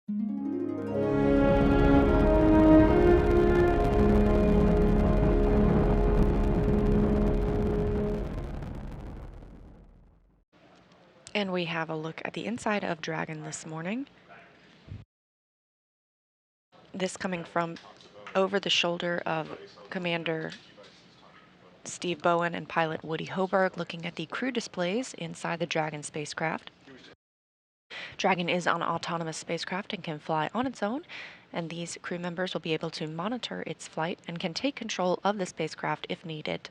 And we have a look at the inside of Dragon this morning. This coming from over the shoulder of Commander Steve Bowen and pilot Woody Hoburg, looking at the crew displays inside the Dragon spacecraft. Dragon is an autonomous spacecraft and can fly on its own, and these crew members will be able to monitor its flight and can take control of the spacecraft if needed.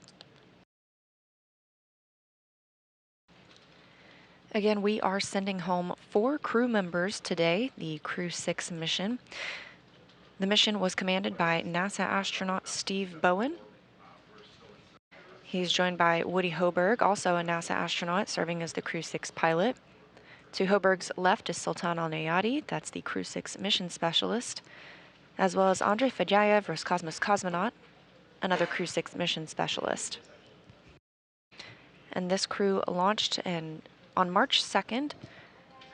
Again, we are sending home 4 crew members today, the Crew-6 mission. The mission was commanded by NASA astronaut Steve Bowen. He's joined by Woody Hoburg, also a NASA astronaut, serving as the Crew-6 pilot. To Hoburg's left is Sultan Alneyadi, that's the Crew-6 mission specialist, as well as Andrey Fedyaev, Roscosmos cosmonaut, another Crew-6 mission specialist. And this crew launched on March 2nd,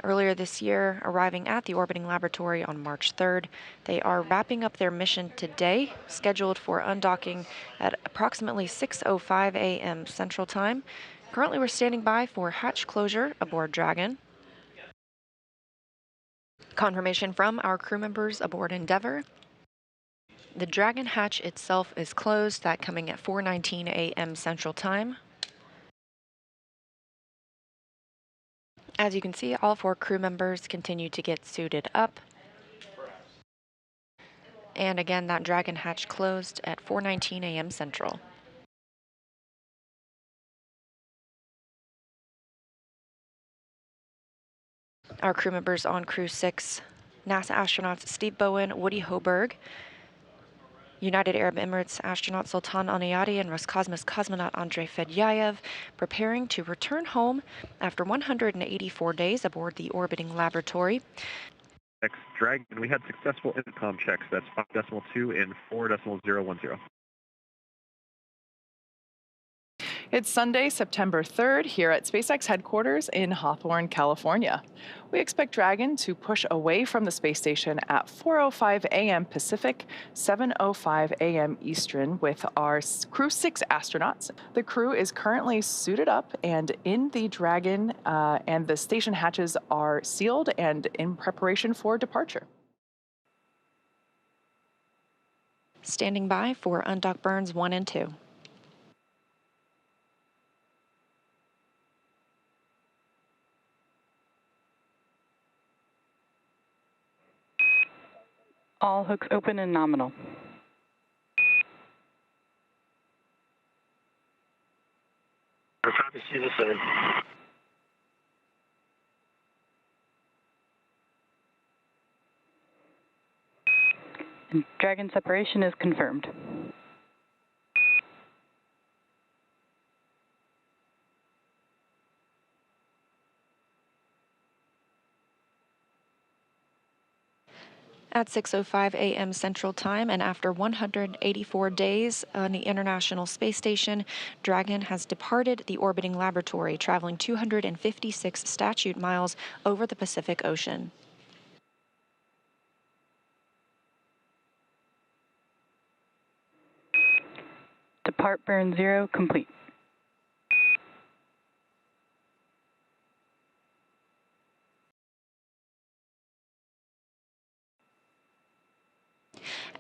earlier this year, arriving at the orbiting laboratory on March 3rd. They are wrapping up their mission today, scheduled for undocking at approximately 6:05 a.m. Central Time. Currently, we're standing by for hatch closure aboard Dragon. Confirmation from our crew members aboard Endeavour. The Dragon hatch itself is closed, that coming at 4:19 a.m. Central Time. As you can see, all 4 crew members continue to get suited up. And again, that Dragon hatch closed at 4:19 a.m. Central. Our crew members on Crew-6, NASA astronauts Steve Bowen, Woody Hoburg, United Arab Emirates astronaut Sultan Alneyadi and Roscosmos cosmonaut Andrey Fedyaev, preparing to return home after 184 days aboard the orbiting laboratory. SpaceX Dragon, we had successful intercom checks. That's 5.2 and 4.010. It's Sunday, September 3rd, here at SpaceX headquarters in Hawthorne, California. We expect Dragon to push away from the space station at 4:05 a.m. Pacific, 7:05 a.m. Eastern with our Crew-6 astronauts. The crew is currently suited up and in the Dragon, and the station hatches are sealed and in preparation for departure. Standing by for undock burns 1 and 2. All hooks open and nominal. Copy, see the same. And Dragon separation is confirmed. At 6:05 a.m. Central Time, and after 184 days on the International Space Station, Dragon has departed the orbiting laboratory, traveling 256 statute miles over the Pacific Ocean. Depart burn 0 complete.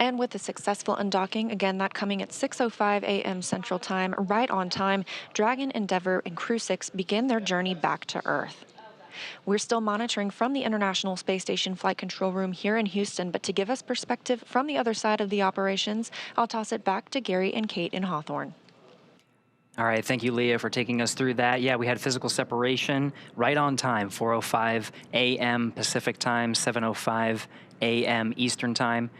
And with the successful undocking, again, that coming at 6:05 a.m. Central Time, right on time, Dragon, Endeavour, and Crew-6 begin their journey back to Earth. We're still monitoring from the International Space Station Flight Control Room here in Houston, but to give us perspective from the other side of the operations, I'll toss it back to Gary and Kate in Hawthorne. All right, thank you, Leah, for taking us through that. Yeah, we had physical separation right on time, 4:05 a.m. Pacific time, 7:05 a.m. Eastern time.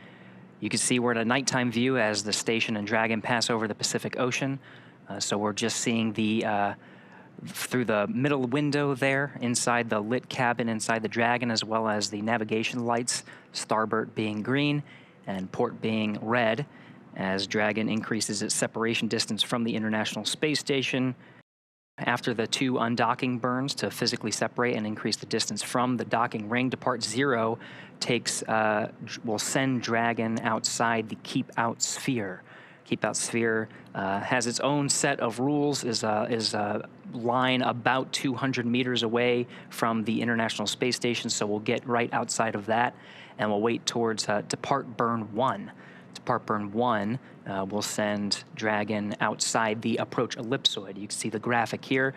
You can see we're at a nighttime view as the station and Dragon pass over the Pacific Ocean. So we're just seeing the through the middle window there inside the lit cabin inside the Dragon, as well as the navigation lights, starboard being green and port being red, as Dragon increases its separation distance from the International Space Station. After the 2 undocking burns to physically separate and increase the distance from the docking ring, Depart 0 will send Dragon outside the Keep Out sphere. Keep Out sphere has its own set of rules, is a line about 200 meters away from the International Space Station, so we'll get right outside of that, and we'll wait towards Depart Burn 1. Depart Burn 1 will send Dragon outside the approach ellipsoid. You can see the graphic here.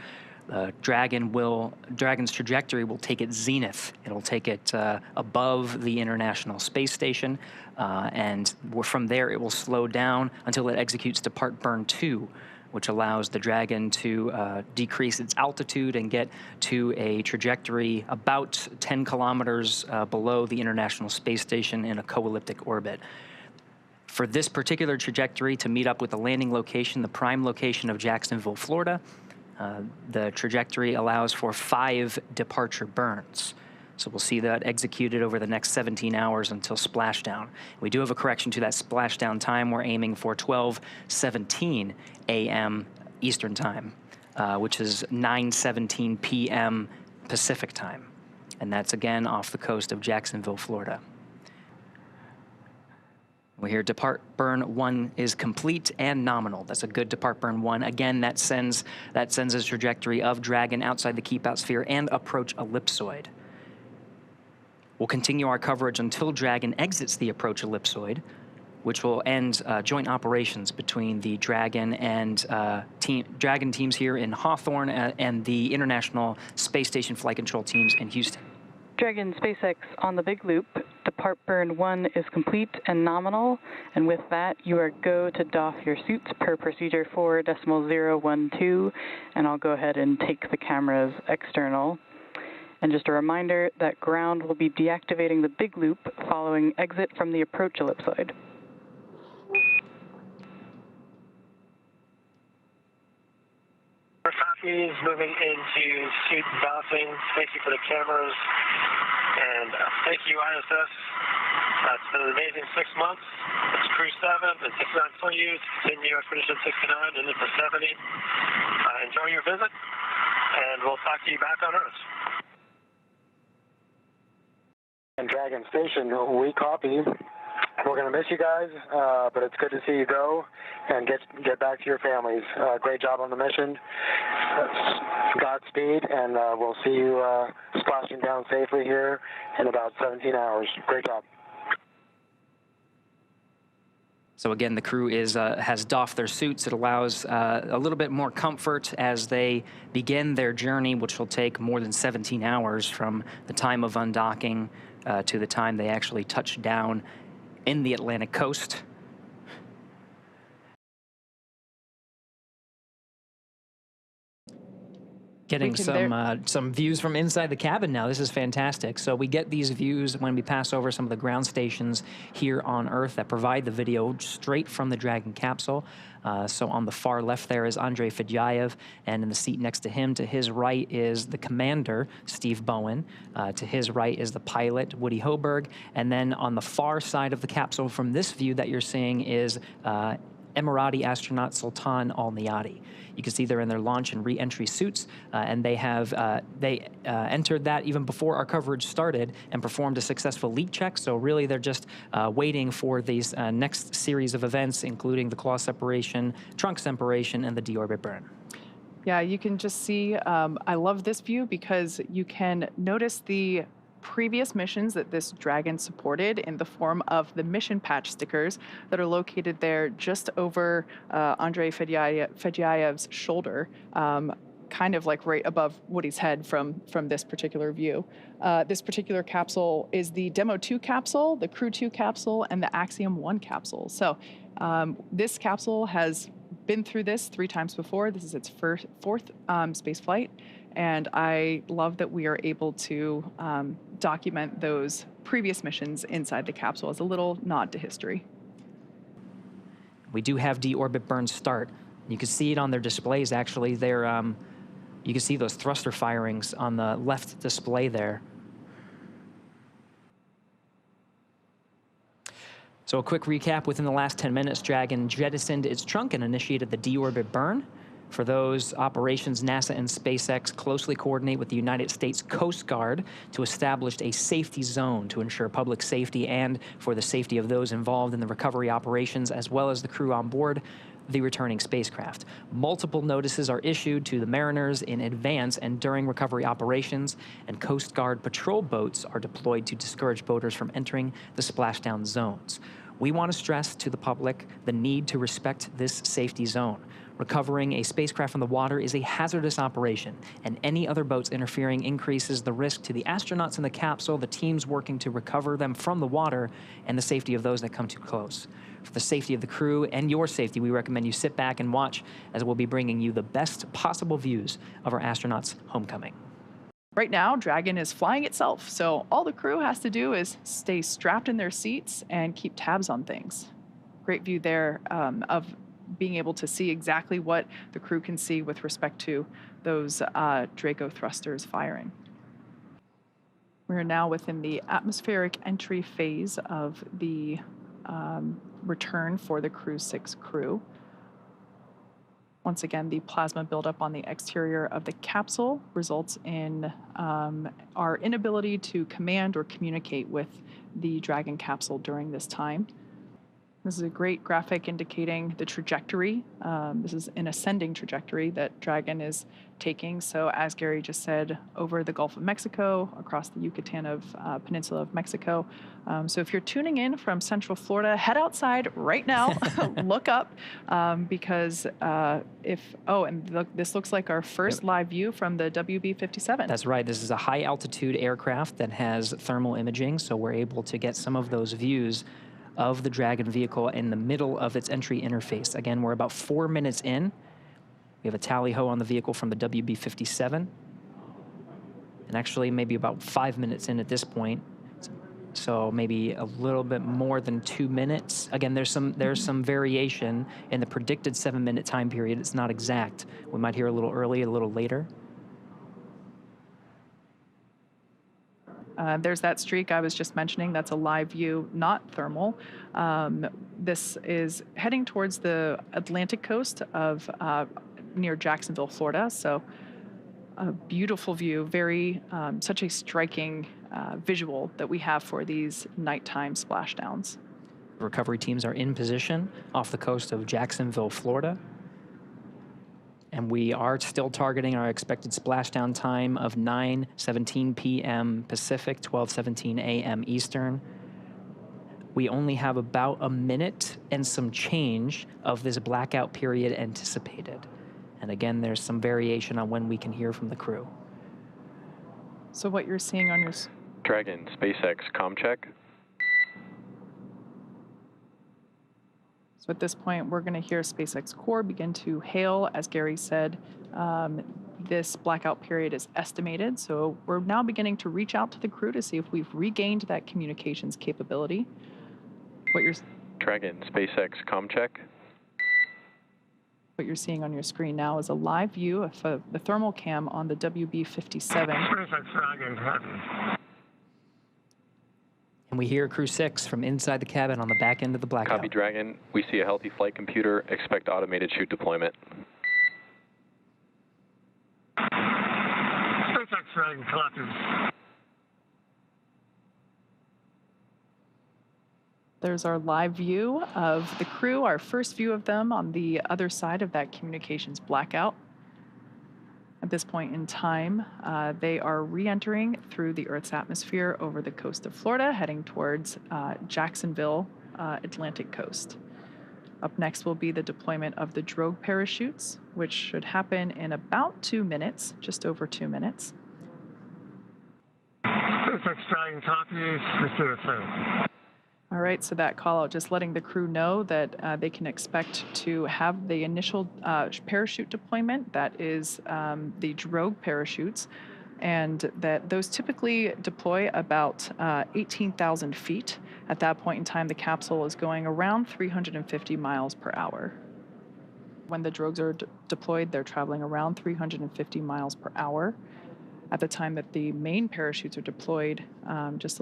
Dragon's trajectory will take it zenith. It'll take it above the International Space Station, and from there it will slow down until it executes Depart Burn 2, which allows the Dragon to decrease its altitude and get to a trajectory about 10 kilometers below the International Space Station in a co-elliptic orbit. For this particular trajectory to meet up with the landing location, the prime location of Jacksonville, Florida, the trajectory allows for 5 departure burns. So we'll see that executed over the next 17 hours until splashdown. We do have a correction to that splashdown time. We're aiming for 12:17 a.m. Eastern Time, which is 9:17 p.m. Pacific Time. And that's again off the coast of Jacksonville, Florida. We hear Depart Burn 1 is complete and nominal. That's a good Depart Burn 1. Again, that sends a trajectory of Dragon outside the Keep Out sphere and approach ellipsoid. We'll continue our coverage until Dragon exits the approach ellipsoid, which will end joint operations between the Dragon and Dragon teams here in Hawthorne and the International Space Station Flight Control teams in Houston. Dragon SpaceX on the big loop. Depart Burn 1 is complete and nominal, and with that, you are go to doff your suits per procedure 4.012, and I'll go ahead and take the cameras external. And just a reminder that ground will be deactivating the big loop following exit from the approach ellipsoid. Is moving into suit bouncing. Thank you for the cameras, and thank you ISS. It's been an amazing 6 months. It's Crew-7 and 69 for you. Continue Expedition 69 and into 70. Enjoy your visit, and we'll talk to you back on Earth. And Dragon Station, we copy. We're going to miss you guys, but it's good to see you go and get back to your families. Great job on the mission. Godspeed, and we'll see you splashing down safely here in about 17 hours. Great job. So again, the crew has doffed their suits. It allows a little bit more comfort as they begin their journey, which will take more than 17 hours from the time of undocking to the time they actually touch down in the Atlantic coast. Getting some views from inside the cabin now. This is fantastic. So we get these views when we pass over some of the ground stations here on Earth that provide the video straight from the Dragon capsule. So on the far left there is Andrey Fedyaev, and in the seat next to him, to his right, is the commander, Steve Bowen. To his right is the pilot, Woody Hoburg. And then on the far side of the capsule from this view that you're seeing is Emirati astronaut Sultan Alneyadi. You can see they're in their launch and re-entry suits, and they have entered that even before our coverage started and performed a successful leak check. So really, they're just waiting for these next series of events, including the claw separation, trunk separation, and the deorbit burn. Yeah, you can just see, I love this view because you can notice the previous missions that this Dragon supported in the form of the mission patch stickers that are located there just over Andrey Fedyaev's shoulder, kind of like right above Woody's head from this particular view. This particular capsule is the Demo 2 capsule, the Crew 2 capsule, and the Axiom 1 capsule. So this capsule has been through this 3 times before. This is its fourth space flight. And I love that we are able to document those previous missions inside the capsule as a little nod to history. We do have deorbit burn start. You can see it on their displays, actually. They're, you can see those thruster firings on the left display there. So a quick recap. Within the last 10 minutes, Dragon jettisoned its trunk and initiated the deorbit burn. For those operations, NASA and SpaceX closely coordinate with the United States Coast Guard to establish a safety zone to ensure public safety and for the safety of those involved in the recovery operations, as well as the crew on board the returning spacecraft. Multiple notices are issued to the mariners in advance and during recovery operations, and Coast Guard patrol boats are deployed to discourage boaters from entering the splashdown zones. We want to stress to the public the need to respect this safety zone. Recovering a spacecraft from the water is a hazardous operation, and any other boats interfering increases the risk to the astronauts in the capsule, the teams working to recover them from the water, and the safety of those that come too close. For the safety of the crew and your safety, we recommend you sit back and watch, as we'll be bringing you the best possible views of our astronauts' homecoming. Right now, Dragon is flying itself, so all the crew has to do is stay strapped in their seats and keep tabs on things. Great view there of being able to see exactly what the crew can see with respect to those Draco thrusters firing. We're now within the atmospheric entry phase of the return for the Crew-6 crew. Once again, the plasma buildup on the exterior of the capsule results in our inability to command or communicate with the Dragon capsule during this time. This is a great graphic indicating the trajectory. This is an ascending trajectory that Dragon is taking. So as Gary just said, over the Gulf of Mexico, across the Yucatan Peninsula of Mexico. So if you're tuning in from Central Florida, head outside right now, look up, because this looks like our first live view from the WB-57. That's right. This is a high altitude aircraft that has thermal imaging, so we're able to get some of those views of the Dragon vehicle in the middle of its entry interface. Again, we're about 4 minutes in. We have a tally-ho on the vehicle from the WB-57. And actually maybe about 5 minutes in at this point. So maybe a little bit more than 2 minutes. Again, there's some variation in the predicted 7-minute time period. It's not exact. We might hear a little early, a little later. There's that streak I was just mentioning. That's a live view, not thermal. This is heading towards the Atlantic coast of near Jacksonville, Florida. So a beautiful view, very such a striking visual that we have for these nighttime splashdowns. Recovery teams are in position off the coast of Jacksonville, Florida. And we are still targeting our expected splashdown time of 9:17 p.m. Pacific, 12:17 a.m. Eastern. We only have about a minute and some change of this blackout period anticipated. And again, there's some variation on when we can hear from the crew. So what you're seeing on your... Dragon, SpaceX, comm check. So at this point, we're going to hear SpaceX Core begin to hail. As Gary said, this blackout period is estimated. So we're now beginning to reach out to the crew to see if we've regained that communications capability. Dragon, SpaceX, comm check. What you're seeing on your screen now is a live view of the thermal cam on the WB-57. SpaceX Dragon, And we hear Crew-6 from inside the cabin on the back end of the blackout. Copy, Dragon. We see a healthy flight computer. Expect automated chute deployment. SpaceX Dragon, copy. There's our live view of the crew, our first view of them on the other side of that communications blackout. At this point in time, they are re-entering through the Earth's atmosphere over the coast of Florida, heading towards Jacksonville, Atlantic coast. Up next will be the deployment of the drogue parachutes, which should happen in about 2 minutes, just over 2 minutes. SpaceX Dragon, copy. Receive, sir. All right, so that call out just letting the crew know that they can expect to have the initial parachute deployment, that is the drogue parachutes, and that those typically deploy about 18,000 feet. At that point in time, the capsule is going around 350 miles per hour. When the drogues are deployed, they're traveling around 350 miles per hour. At the time that the main parachutes are deployed, just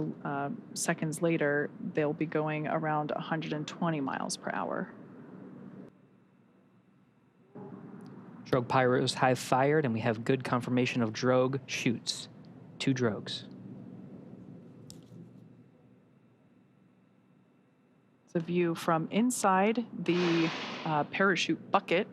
seconds later, they'll be going around 120 miles per hour. Drogue pyros have fired, and we have good confirmation of drogue shoots. 2 drogues. It's a view from inside the parachute bucket.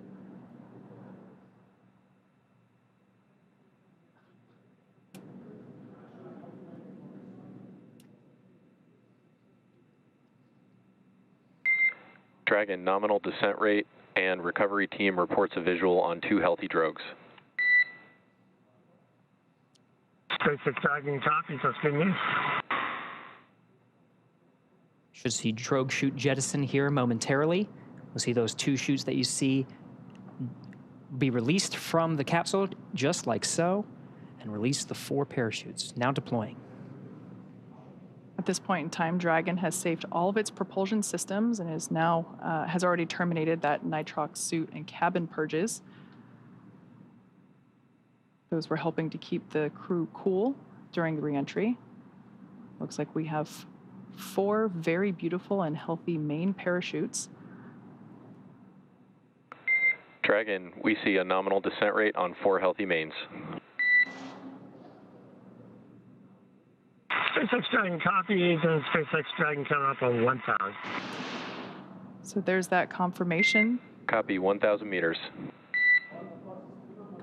Dragon, nominal descent rate and recovery team reports a visual on 2 healthy drogues. SpaceX Dragon copies, that's good news. Should see drogue chute jettison here momentarily. We'll see those 2 chutes that you see be released from the capsule, just like so, and release the 4 parachutes, now deploying. At this point in time, Dragon has saved all of its propulsion systems and is now has already terminated that nitrox suit and cabin purges. Those were helping to keep the crew cool during the reentry. Looks like we have 4 very beautiful and healthy main parachutes. Dragon, we see a nominal descent rate on 4 healthy mains. SpaceX Dragon copies, and SpaceX Dragon coming up on 1,000. So there's that confirmation. Copy, 1,000 meters.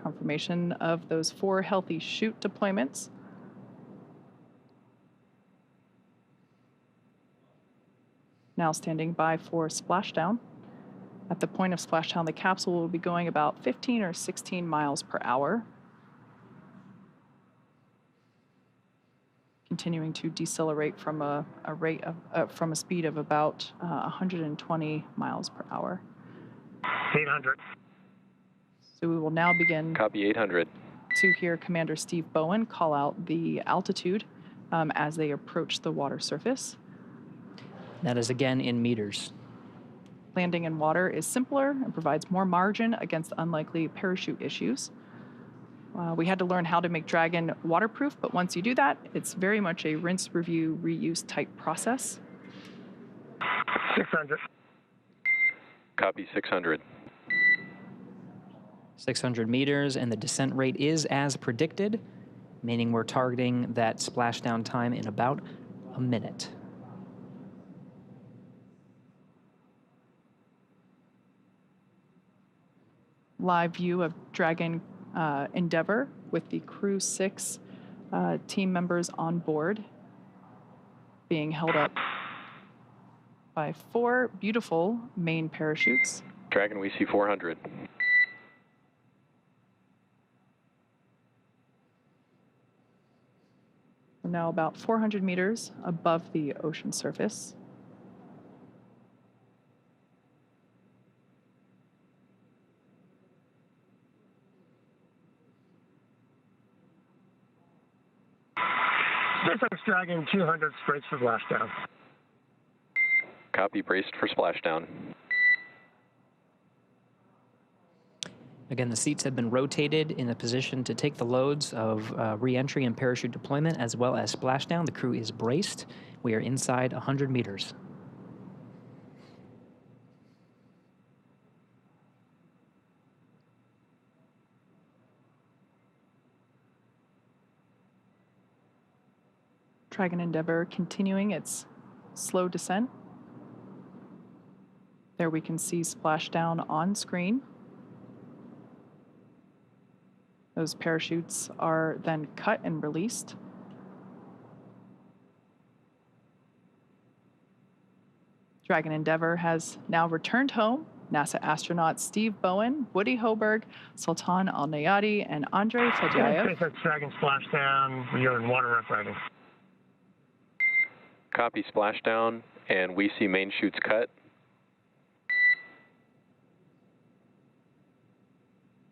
Confirmation of those 4 healthy chute deployments. Now standing by for splashdown. At the point of splashdown, the capsule will be going about 15 or 16 miles per hour. Continuing to decelerate from a rate of from a speed of about 120 miles per hour. 800. So we will now begin. Copy, 800. To hear Commander Steve Bowen call out the altitude as they approach the water surface. That is again in meters. Landing in water is simpler and provides more margin against unlikely parachute issues. We had to learn how to make Dragon waterproof, but once you do that, it's very much a rinse, review, reuse type process. 600. Copy, 600. 600 meters, and the descent rate is as predicted, meaning we're targeting that splashdown time in about a minute. Live view of Dragon Endeavour with the Crew-6 team members on board, being held up by 4 beautiful main parachutes. Dragon, we see 400. We're now about 400 meters above the ocean surface. SpaceX Dragon 200 braced for splashdown. Copy, braced for splashdown. Again, the seats have been rotated in a position to take the loads of re-entry and parachute deployment as well as splashdown. The crew is braced. We are inside 100 meters. Dragon Endeavour continuing its slow descent. There we can see splashdown on screen. Those parachutes are then cut and released. Dragon Endeavour has now returned home. NASA astronauts Steve Bowen, Woody Hoburg, Sultan Alneyadi, and Andrey Fedyaev. SpaceX Dragon splashdown. We are in water rough riding. Copy, splashdown, and we see main chutes cut.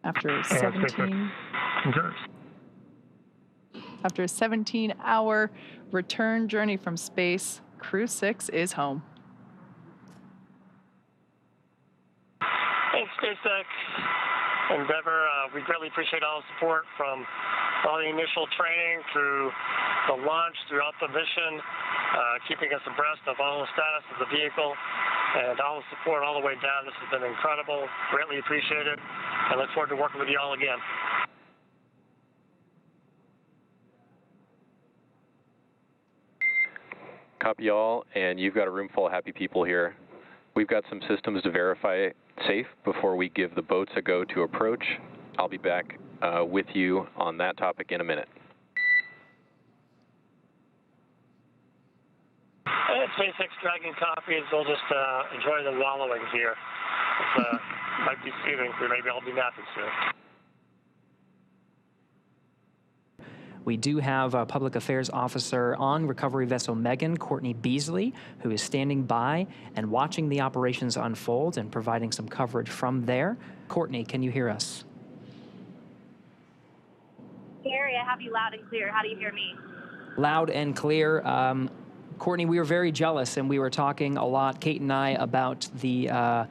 After a 17-hour return journey from space, Crew-6 is home. Thanks, SpaceX Endeavour. We greatly appreciate all the support from all the initial training through the launch, throughout the mission, keeping us abreast of all the status of the vehicle, and all the support all the way down. This has been incredible. Greatly appreciated. I look forward to working with you all again. Copy all, and you've got a room full of happy people here. We've got some systems to verify safe before we give the boats a go to approach. I'll be back with you on that topic in a minute. SpaceX Dragon copies. We'll just enjoy the wallowing here. It might be soothing. Maybe I'll be napping soon. We do have a public affairs officer on recovery vessel Megan, Courtney Beasley, who is standing by and watching the operations unfold and providing some coverage from there. Courtney, can you hear us? Gary, I have you loud and clear. How do you hear me? Loud and clear. Courtney, we were very jealous, and we were talking a lot, Kate and I, about the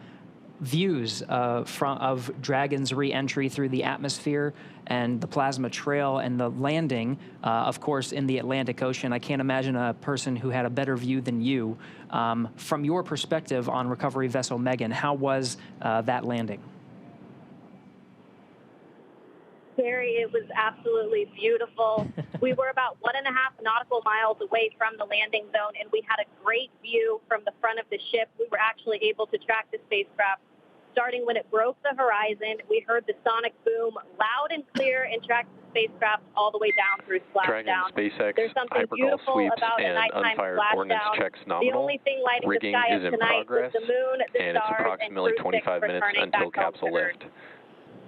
views of Dragon's re-entry through the atmosphere and the plasma trail and the landing, of course, in the Atlantic Ocean. I can't imagine a person who had a better view than you. From your perspective on recovery vessel Megan, how was that landing? Gary, it was absolutely beautiful. We were about 1.5 nautical miles away from the landing zone, and we had a great view from the front of the ship. We were actually able to track the spacecraft. Starting when it broke the horizon, we heard the sonic boom loud and clear and tracked the spacecraft all the way down through splashdown. Dragon, SpaceX, There's something hypergol beautiful sweeps about a and nighttime unfired ordnance splashdown. checks The nominal. only thing lighting Rigging the sky is up in tonight progress, was the moon, the and it's stars, approximately and Crew-6 25 minutes returning until back home capsule to Earth. lift.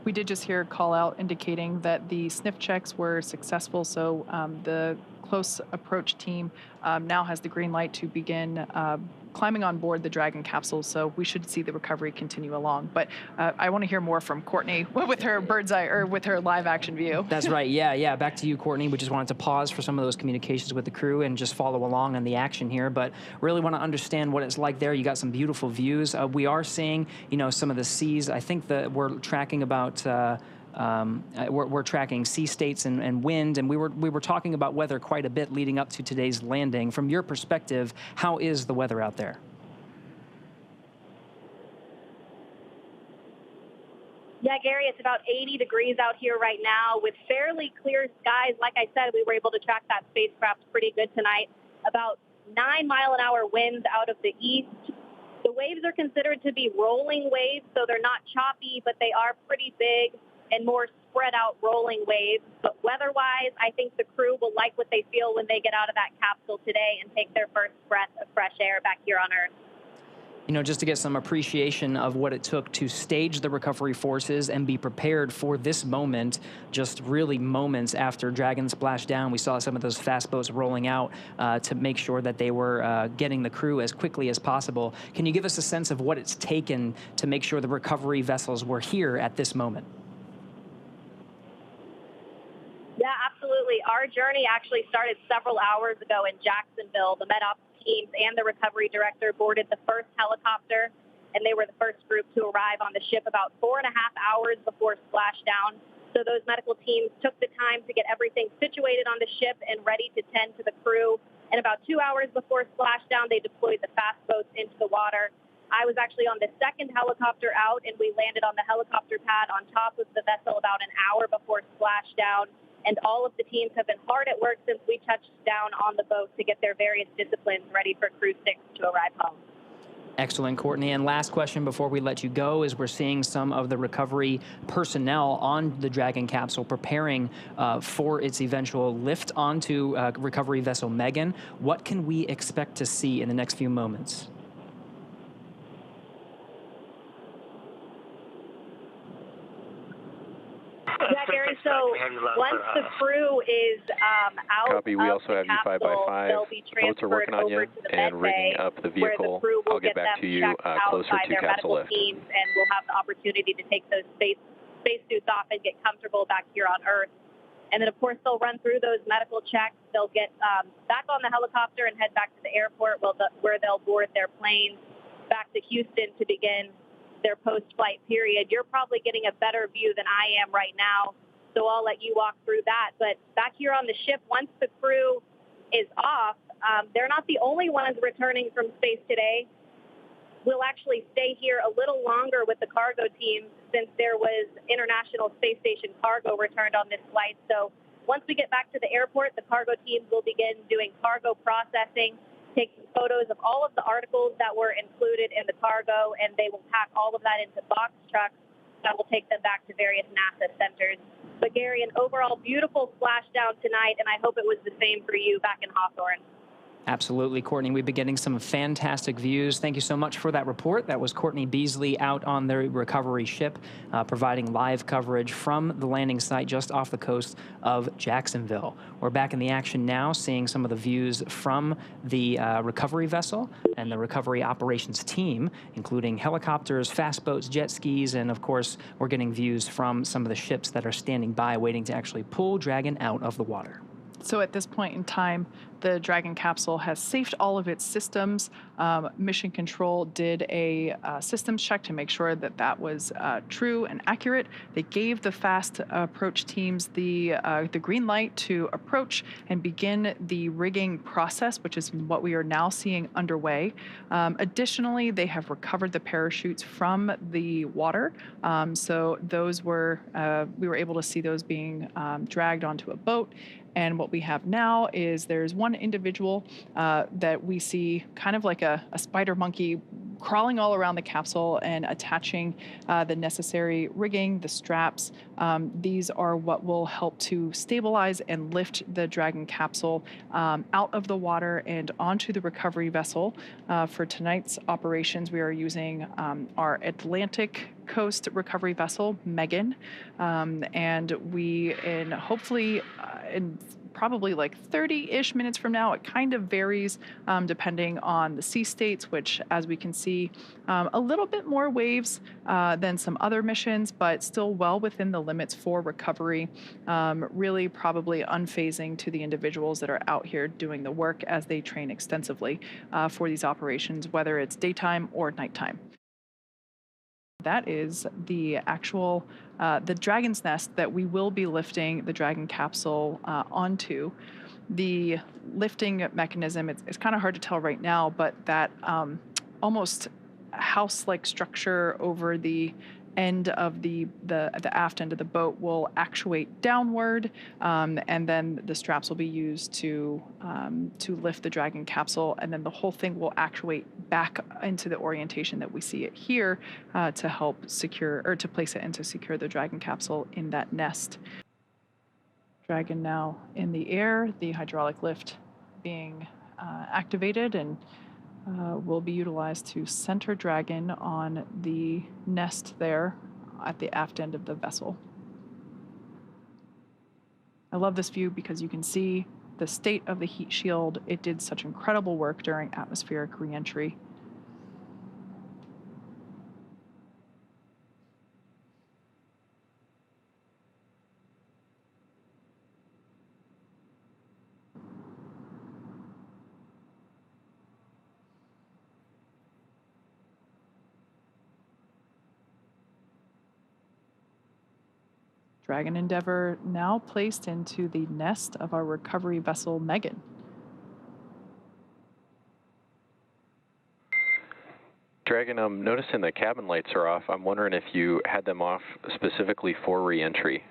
We did just hear a call out indicating that the sniff checks were successful, so the close approach team now has the green light to begin climbing on board the Dragon capsule, so we should see the recovery continue along. But I want to hear more from Courtney with her bird's eye, or with her live action view. That's right. Yeah. Back to you, Courtney. We just wanted to pause for some of those communications with the crew and just follow along on the action here. But really want to understand what it's like there. You got some beautiful views. We are seeing, some of the seas. I think that we're tracking about. We're tracking sea states and wind, and we were talking about weather quite a bit leading up to today's landing. From your perspective, how is the weather out there? Yeah, Gary, it's about 80 degrees out here right now with fairly clear skies. Like I said, we were able to track that spacecraft pretty good tonight. About 9-mile-an-hour winds out of the east. The waves are considered to be rolling waves, so they're not choppy, but they are pretty big and more spread out rolling waves. But weather-wise, I think the crew will like what they feel when they get out of that capsule today and take their first breath of fresh air back here on Earth. Just to get some appreciation of what it took to stage the recovery forces and be prepared for this moment, just really moments after Dragon splashed down. We saw some of those fast boats rolling out to make sure that they were getting the crew as quickly as possible. Can you give us a sense of what it's taken to make sure the recovery vessels were here at this moment? Yeah, absolutely. Our journey actually started several hours ago in Jacksonville. The MedOps teams and the recovery director boarded the first helicopter, and they were the first group to arrive on the ship about 4.5 hours before splashdown. So those medical teams took the time to get everything situated on the ship and ready to tend to the crew. And about 2 hours before splashdown, they deployed the fast boats into the water. I was actually on the second helicopter out, and we landed on the helicopter pad on top of the vessel about an hour before splashdown. And all of the teams have been hard at work since we touched down on the boat to get their various disciplines ready for Crew-6 to arrive home. Excellent, Courtney. And last question before we let you go is we're seeing some of the recovery personnel on the Dragon capsule preparing for its eventual lift onto recovery vessel Megan. What can we expect to see in the next few moments? Yeah, Gary, so once the crew is out Copy. We of also have the you 5 by capsule, 5. they'll be Boats are working on you over to the and med rigging bay, up the where vehicle. the crew will I'll get back them to you checked out closer by to their capsule medical lift. teams, and we'll have the opportunity to take those spacesuits off and get comfortable back here on Earth. And then, of course, they'll run through those medical checks. They'll get back on the helicopter and head back to the airport where they'll board their plane back to Houston to begin their post-flight period. You're probably getting a better view than I am right now, so I'll let you walk through that. But back here on the ship, once the crew is off, they're not the only ones returning from space today. we'll actually stay here a little longer with the cargo teams since there was International Space Station cargo returned on this flight. So once we get back to the airport, the cargo teams will begin doing cargo processing, taking photos of all of the articles that were included in the cargo, and they will pack all of that into box trucks that will take them back to various NASA centers. But Gary, an overall beautiful splashdown tonight, and I hope it was the same for you back in Hawthorne. Absolutely, Courtney. We've been getting some fantastic views. Thank you so much for that report. That was Courtney Beasley out on the recovery ship, providing live coverage from the landing site just off the coast of Jacksonville. We're back in the action now, seeing some of the views from the recovery vessel and the recovery operations team, including helicopters, fast boats, jet skis, and of course, we're getting views from some of the ships that are standing by, waiting to actually pull Dragon out of the water. So at this point in time, the Dragon capsule has safed all of its systems. Mission Control did a systems check to make sure that that was true and accurate. They gave the fast approach teams the green light to approach and begin the rigging process, which is what we are now seeing underway. Additionally, they have recovered the parachutes from the water. So those were, we were able to see those being dragged onto a boat. And what we have now is there's one individual that we see kind of like a spider monkey crawling all around the capsule and attaching the necessary rigging, the straps. These are what will help to stabilize and lift the Dragon capsule out of the water and onto the recovery vessel. For tonight's operations, we are using our Atlantic Coast recovery vessel, Megan, and we, hopefully in probably like 30-ish minutes from now, it kind of varies depending on the sea states, which, as we can see, a little bit more waves than some other missions, but still well within the limits for recovery, really probably unfazing to the individuals that are out here doing the work as they train extensively for these operations, whether it's daytime or nighttime. That is the actual, the Dragon's nest that we will be lifting the Dragon capsule onto. The lifting mechanism, it's kind of hard to tell right now, but that almost house-like structure over the end of the aft end of the boat will actuate downward, and then the straps will be used to lift the Dragon capsule, and then the whole thing will actuate back into the orientation that we see it here to help secure, or to place it and to secure the Dragon capsule in that nest. Dragon now in the air, the hydraulic lift being activated, and will be utilized to center Dragon on the nest there at the aft end of the vessel. I love this view because you can see the state of the heat shield. It did such incredible work during atmospheric re-entry. Dragon Endeavour now placed into the nest of our recovery vessel, Megan. Dragon, I'm noticing the cabin lights are off. I'm wondering if you had them off specifically for re-entry.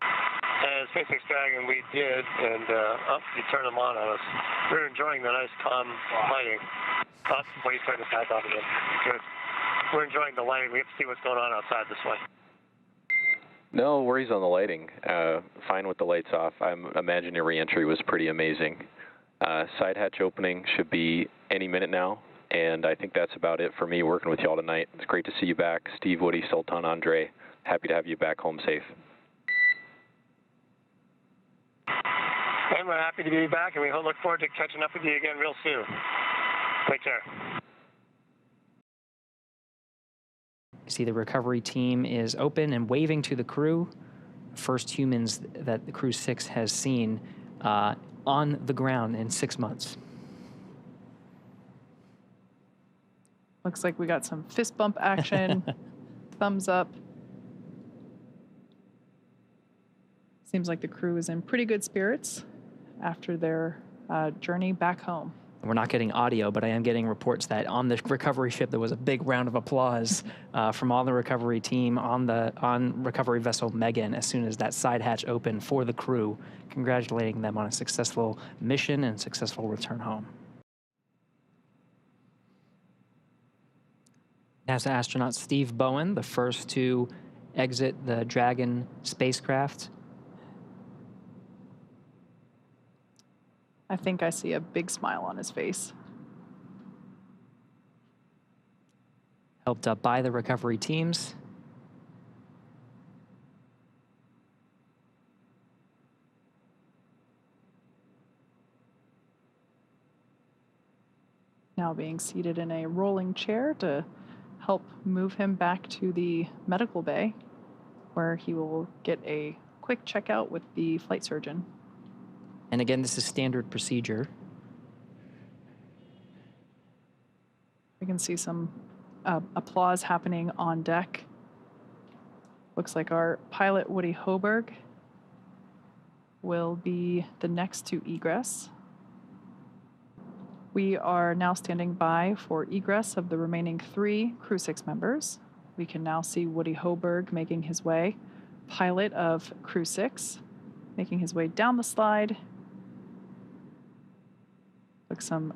SpaceX Dragon, we did, and you turned them on us. We were enjoying the nice calm lighting. Well, you turned the back off again. Good. We're enjoying the lighting. We have to see what's going on outside this way. No worries on the lighting. Fine with the lights off. I imagine your re-entry was pretty amazing. Side hatch opening should be any minute now, and I think that's about it for me working with you all tonight. It's great to see you back. Steve, Woody, Sultan, Andrey, happy to have you back home safe. And we're happy to be back, and we look forward to catching up with you again real soon. Take care. See, the recovery team is open and waving to the crew. First humans that the Crew-6 has seen on the ground in 6 months. Looks like we got some fist bump action, thumbs up. Seems like the crew is in pretty good spirits after their journey back home. We're not getting audio, but I am getting reports that on the recovery ship there was a big round of applause from all the recovery team on recovery vessel Megan as soon as that side hatch opened for the crew, congratulating them on a successful mission and successful return home. NASA astronaut Steve Bowen, the first to exit the Dragon spacecraft. I think I see a big smile on his face. Helped up by the recovery teams. Now being seated in a rolling chair to help move him back to the medical bay, where he will get a quick checkout with the flight surgeon. And again, this is standard procedure. We can see some applause happening on deck. Looks like our pilot, Woody Hoburg, will be the next to egress. We are now standing by for egress of the remaining 3 Crew-6 members. We can now see Woody Hoburg making his way, pilot of Crew-6, making his way down the slide.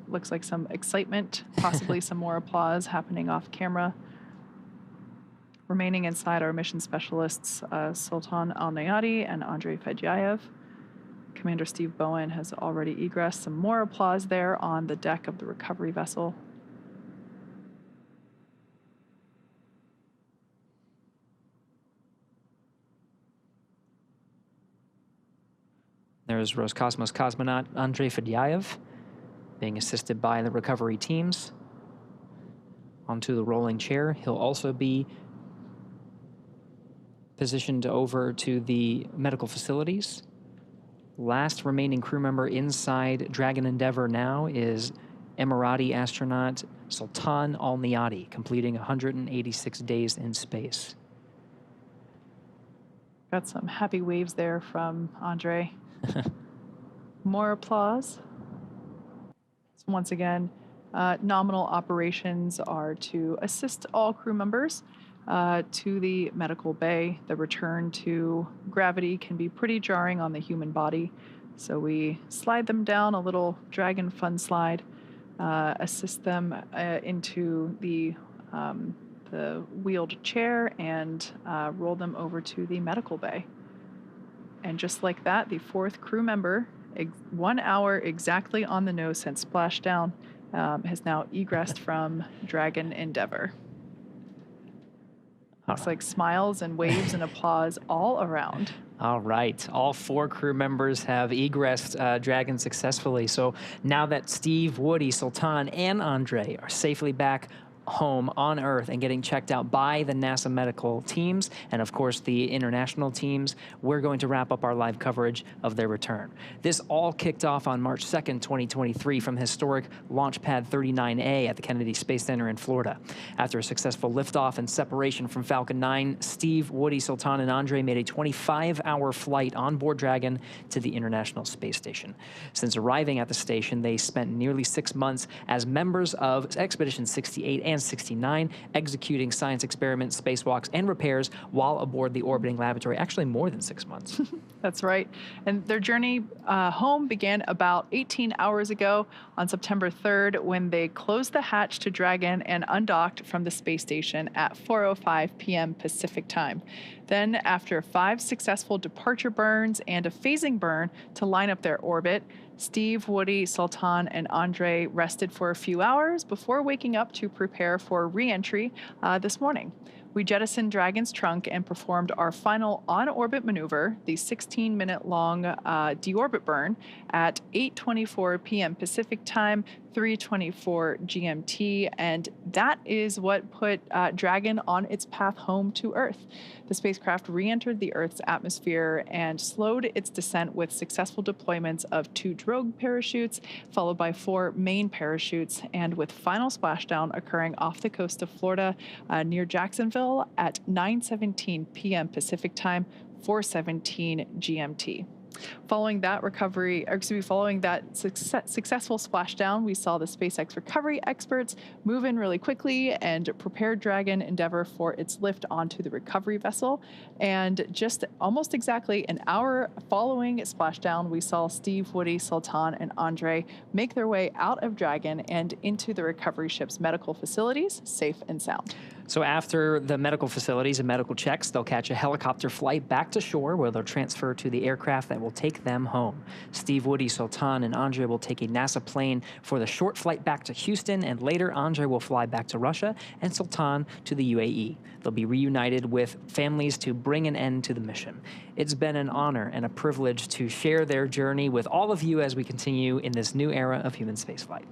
Looks like some excitement, possibly some more applause happening off camera. Remaining inside are mission specialists Sultan Alneyadi and Andrey Fedyaev. Commander Steve Bowen has already egressed. Some more applause there on the deck of the recovery vessel. There's Roscosmos cosmonaut Andrey Fedyaev being assisted by the recovery teams onto the rolling chair. He'll also be positioned over to the medical facilities. Last remaining crew member inside Dragon Endeavour now is Emirati astronaut Sultan Alneyadi, completing 186 days in space. Got some happy waves there from Andre. More applause. So once again, nominal operations are to assist all crew members to the medical bay. The return to gravity can be pretty jarring on the human body, so we slide them down a little Dragon fun slide, assist them into the wheeled chair, and roll them over to the medical bay. And just like that, the 4th crew member, 1 hour exactly on the nose since splashdown, has now egressed from Dragon Endeavour. Looks like smiles and waves and applause all around. All right. All 4 crew members have egressed Dragon successfully. So now that Steve, Woody, Sultan, and Andre are safely back home on Earth and getting checked out by the NASA medical teams and, of course, the international teams, we're going to wrap up our live coverage of their return. This all kicked off on March 2nd, 2023 from historic Launch Pad 39A at the Kennedy Space Center in Florida. After a successful liftoff and separation from Falcon 9, Steve, Woody, Sultan, and Andre made a 25-hour flight on board Dragon to the International Space Station. Since arriving at the station, they spent nearly 6 months as members of Expedition 68 and 69, executing science experiments, spacewalks, and repairs while aboard the orbiting laboratory, actually more than 6 months. That's right. And their journey home began about 18 hours ago on September 3rd when they closed the hatch to Dragon and undocked from the space station at 4:05 p.m. Pacific time. Then, after 5 successful departure burns and a phasing burn to line up their orbit, Steve, Woody, Sultan, and Andre rested for a few hours before waking up to prepare for re-entry this morning. We jettisoned Dragon's trunk and performed our final on-orbit maneuver, the 16-minute-long deorbit burn, at 8:24 p.m. Pacific time, 3:24 GMT, and that is what put Dragon on its path home to Earth. The spacecraft re-entered the Earth's atmosphere and slowed its descent with successful deployments of 2 drogue parachutes, followed by 4 main parachutes, and with final splashdown occurring off the coast of Florida near Jacksonville at 9:17 p.m. Pacific time, 4:17 GMT. Following that successful splashdown, we saw the SpaceX recovery experts move in really quickly and prepare Dragon Endeavour for its lift onto the recovery vessel. And just almost exactly an hour following splashdown, we saw Steve, Woody, Sultan, and Andrey make their way out of Dragon and into the recovery ship's medical facilities, safe and sound. So after the medical facilities and medical checks, they'll catch a helicopter flight back to shore where they'll transfer to the aircraft that will take them home. Steve, Woody, Sultan, and Andrey will take a NASA plane for the short flight back to Houston, and later Andrey will fly back to Russia and Sultan to the UAE. They'll be reunited with families to bring an end to the mission. It's been an honor and a privilege to share their journey with all of you as we continue in this new era of human spaceflight.